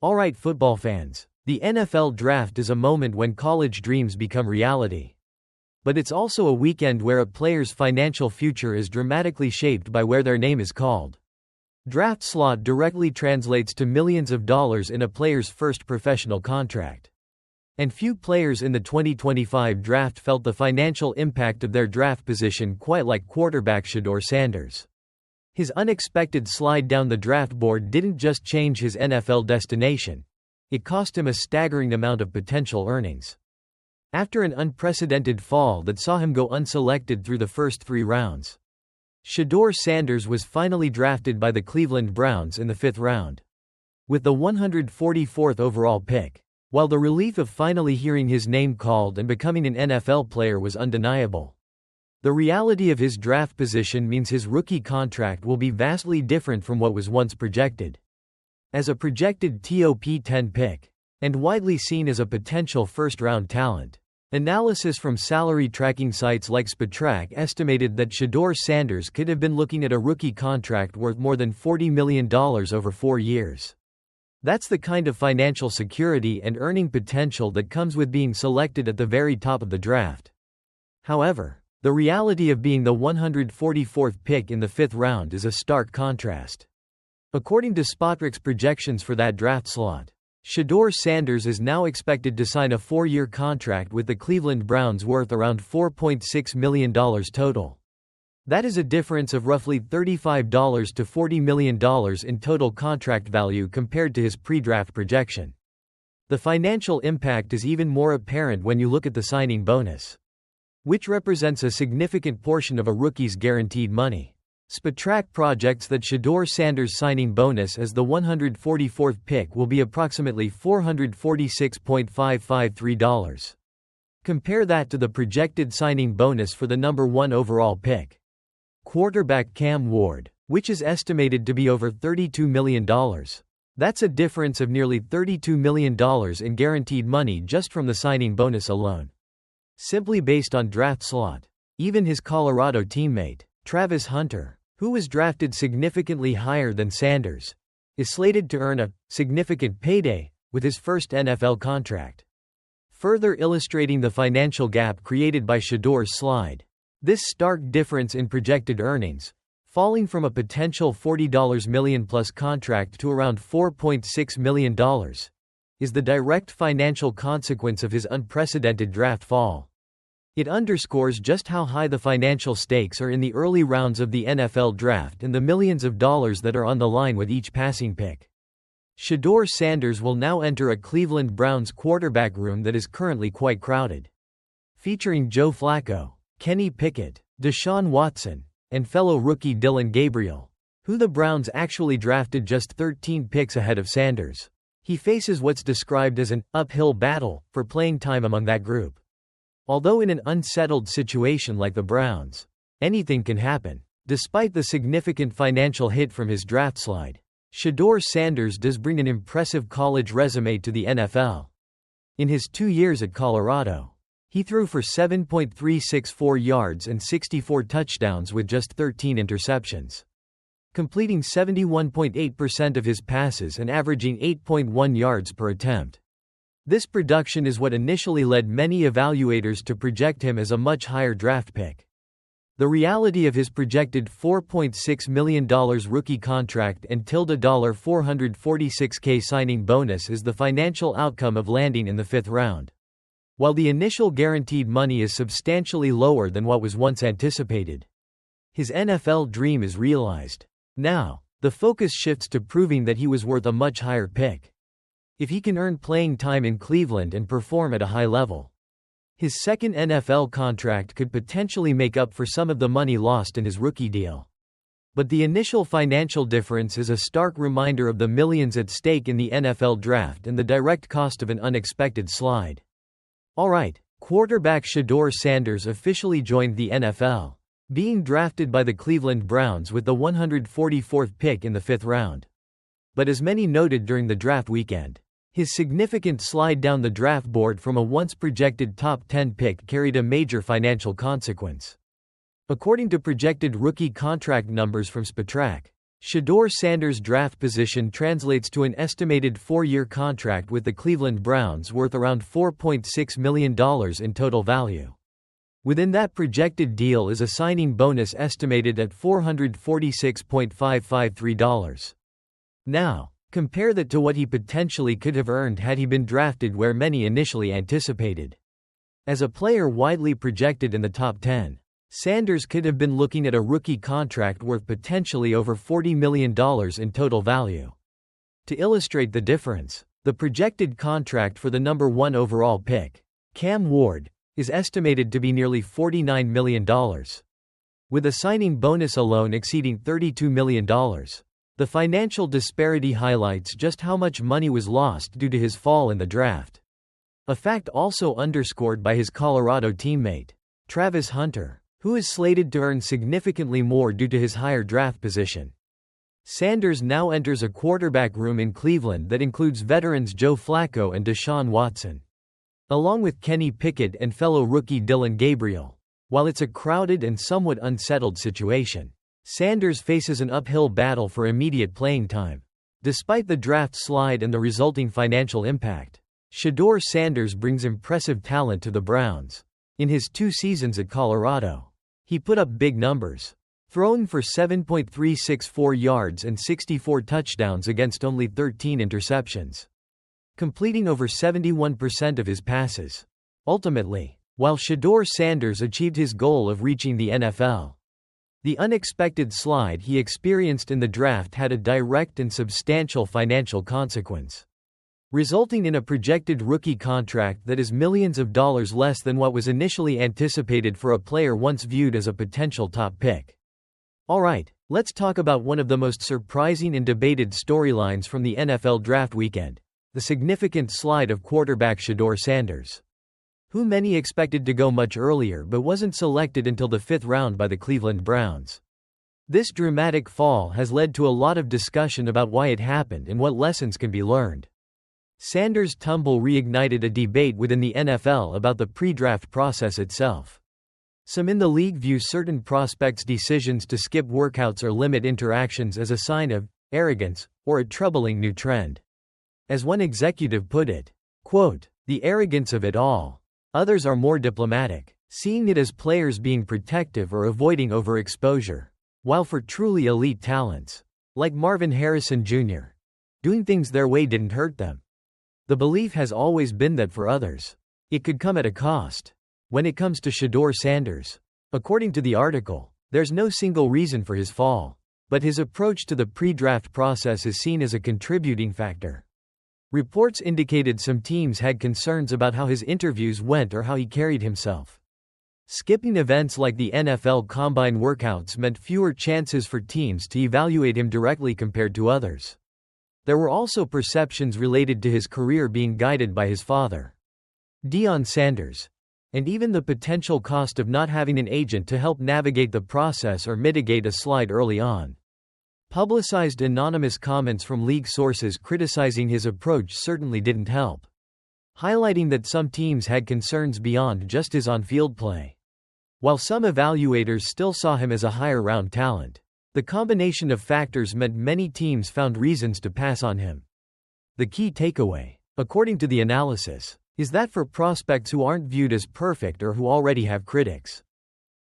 Alright, football fans, the NFL draft is a moment when college dreams become reality. But it's also a weekend where a player's financial future is dramatically shaped by where their name is called. Draft slot directly translates to millions of dollars in a player's first professional contract. And few players in the 2025 draft felt the financial impact of their draft position quite like quarterback Shedeur Sanders. His unexpected slide down the draft board didn't just change his NFL destination. It cost him a staggering amount of potential earnings. After an unprecedented fall that saw him go unselected through the first 3 rounds, Shedeur Sanders was finally drafted by the Cleveland Browns in the 5th round, with the 144th overall pick. While the relief of finally hearing his name called and becoming an NFL player was undeniable, the reality of his draft position means his rookie contract will be vastly different from what was once projected. As a projected top 10 pick, and widely seen as a potential first-round talent, analysis from salary tracking sites like Spotrac estimated that Shedeur Sanders could have been looking at a rookie contract worth more than $40 million over 4 years. That's the kind of financial security and earning potential that comes with being selected at the very top of the draft. However, the reality of being the 144th pick in the 5th round is a stark contrast. According to Spotrac's projections for that draft slot, Shedeur Sanders is now expected to sign a 4-year contract with the Cleveland Browns worth around $4.6 million total. That is a difference of roughly $35 to $40 million in total contract value compared to his pre-draft projection. The financial impact is even more apparent when you look at the signing bonus, which represents a significant portion of a rookie's guaranteed money. Spotrac projects that Shedeur Sanders' signing bonus as the 144th pick will be approximately $446.553. Compare that to the projected signing bonus for the number 1 overall pick, quarterback Cam Ward, which is estimated to be over $32 million. That's a difference of nearly $32 million in guaranteed money just from the signing bonus alone. Simply based on draft slot. Even his Colorado teammate, Travis Hunter, who was drafted significantly higher than Sanders, is slated to earn a significant payday with his first NFL contract. Further illustrating the financial gap created by Shedeur's slide. This stark difference in projected earnings, falling from a potential $40 million plus contract to around $4.6 million, is the direct financial consequence of his unprecedented draft fall. It underscores just how high the financial stakes are in the early rounds of the NFL draft and the millions of dollars that are on the line with each passing pick. Shedeur Sanders will now enter a Cleveland Browns quarterback room that is currently quite crowded, featuring Joe Flacco, Kenny Pickett, Deshaun Watson, and fellow rookie Dillon Gabriel, who the Browns actually drafted just 13 picks ahead of Sanders. He faces what's described as an uphill battle for playing time among that group. Although in an unsettled situation like the Browns, anything can happen. Despite the significant financial hit from his draft slide, Shedeur Sanders does bring an impressive college resume to the NFL. In his 2 years at Colorado, he threw for 7.364 yards and 64 touchdowns with just 13 interceptions, completing 71.8% of his passes and averaging 8.1 yards per attempt. This production is what initially led many evaluators to project him as a much higher draft pick. The reality of his projected $4.6 million rookie contract and $446K signing bonus is the financial outcome of landing in the 5th round. While the initial guaranteed money is substantially lower than what was once anticipated, his NFL dream is realized. Now, the focus shifts to proving that he was worth a much higher pick. If he can earn playing time in Cleveland and perform at a high level, his second NFL contract could potentially make up for some of the money lost in his rookie deal. But the initial financial difference is a stark reminder of the millions at stake in the NFL draft and the direct cost of an unexpected slide. Alright, quarterback Shedeur Sanders officially joined the NFL, being drafted by the Cleveland Browns with the 144th pick in the 5th round. But as many noted during the draft weekend, his significant slide down the draft board from a once projected top 10 pick carried a major financial consequence. According to projected rookie contract numbers from Spotrac, Shedeur Sanders' draft position translates to an estimated 4-year contract with the Cleveland Browns worth around $4.6 million in total value. Within that projected deal is a signing bonus estimated at $446.553. Now, compare that to what he potentially could have earned had he been drafted where many initially anticipated. As a player widely projected in the top 10, Sanders could have been looking at a rookie contract worth potentially over $40 million in total value. To illustrate the difference, the projected contract for the number 1 overall pick, Cam Ward, is estimated to be nearly $49 million. With a signing bonus alone exceeding $32 million. The financial disparity highlights just how much money was lost due to his fall in the draft. A fact also underscored by his Colorado teammate, Travis Hunter, who is slated to earn significantly more due to his higher draft position. Sanders now enters a quarterback room in Cleveland that includes veterans Joe Flacco and Deshaun Watson, along with Kenny Pickett and fellow rookie Dylan Gabriel. While it's a crowded and somewhat unsettled situation, Sanders faces an uphill battle for immediate playing time. Despite the draft slide and the resulting financial impact, Shedeur Sanders brings impressive talent to the Browns. In his 2 seasons at Colorado, he put up big numbers, throwing for 7.364 yards and 64 touchdowns against only 13 interceptions, completing over 71% of his passes. Ultimately, while Shedeur Sanders achieved his goal of reaching the NFL, the unexpected slide he experienced in the draft had a direct and substantial financial consequence, resulting in a projected rookie contract that is millions of dollars less than what was initially anticipated for a player once viewed as a potential top pick. Alright, let's talk about one of the most surprising and debated storylines from the NFL draft weekend, the significant slide of quarterback Shedeur Sanders, who many expected to go much earlier but wasn't selected until the 5th round by the Cleveland Browns. This dramatic fall has led to a lot of discussion about why it happened and what lessons can be learned. Sanders' tumble reignited a debate within the NFL about the pre-draft process itself. Some in the league view certain prospects' decisions to skip workouts or limit interactions as a sign of arrogance or a troubling new trend. As one executive put it, quote, "The arrogance of it all." Others are more diplomatic, seeing it as players being protective or avoiding overexposure. While for truly elite talents, like Marvin Harrison Jr., doing things their way didn't hurt them. The belief has always been that for others, it could come at a cost. When it comes to Shedeur Sanders, according to the article, there's no single reason for his fall, but his approach to the pre-draft process is seen as a contributing factor. Reports indicated some teams had concerns about how his interviews went or how he carried himself. Skipping events like the NFL Combine workouts meant fewer chances for teams to evaluate him directly compared to others. There were also perceptions related to his career being guided by his father, Deion Sanders, and even the potential cost of not having an agent to help navigate the process or mitigate a slide early on. Publicized anonymous comments from league sources criticizing his approach certainly didn't help, highlighting that some teams had concerns beyond just his on-field play. While some evaluators still saw him as a higher-round talent, the combination of factors meant many teams found reasons to pass on him. The key takeaway, according to the analysis, is that for prospects who aren't viewed as perfect or who already have critics,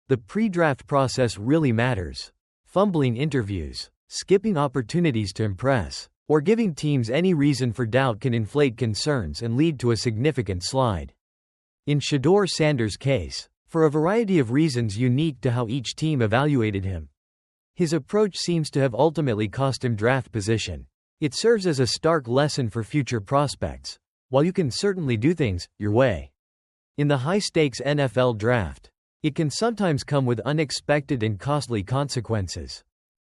the pre-draft process really matters. Fumbling interviews, skipping opportunities to impress, or giving teams any reason for doubt can inflate concerns and lead to a significant slide. In Shedeur Sanders' case, for a variety of reasons unique to how each team evaluated him, his approach seems to have ultimately cost him draft position. It serves as a stark lesson for future prospects. While you can certainly do things your way in the high-stakes NFL draft, it can sometimes come with unexpected and costly consequences.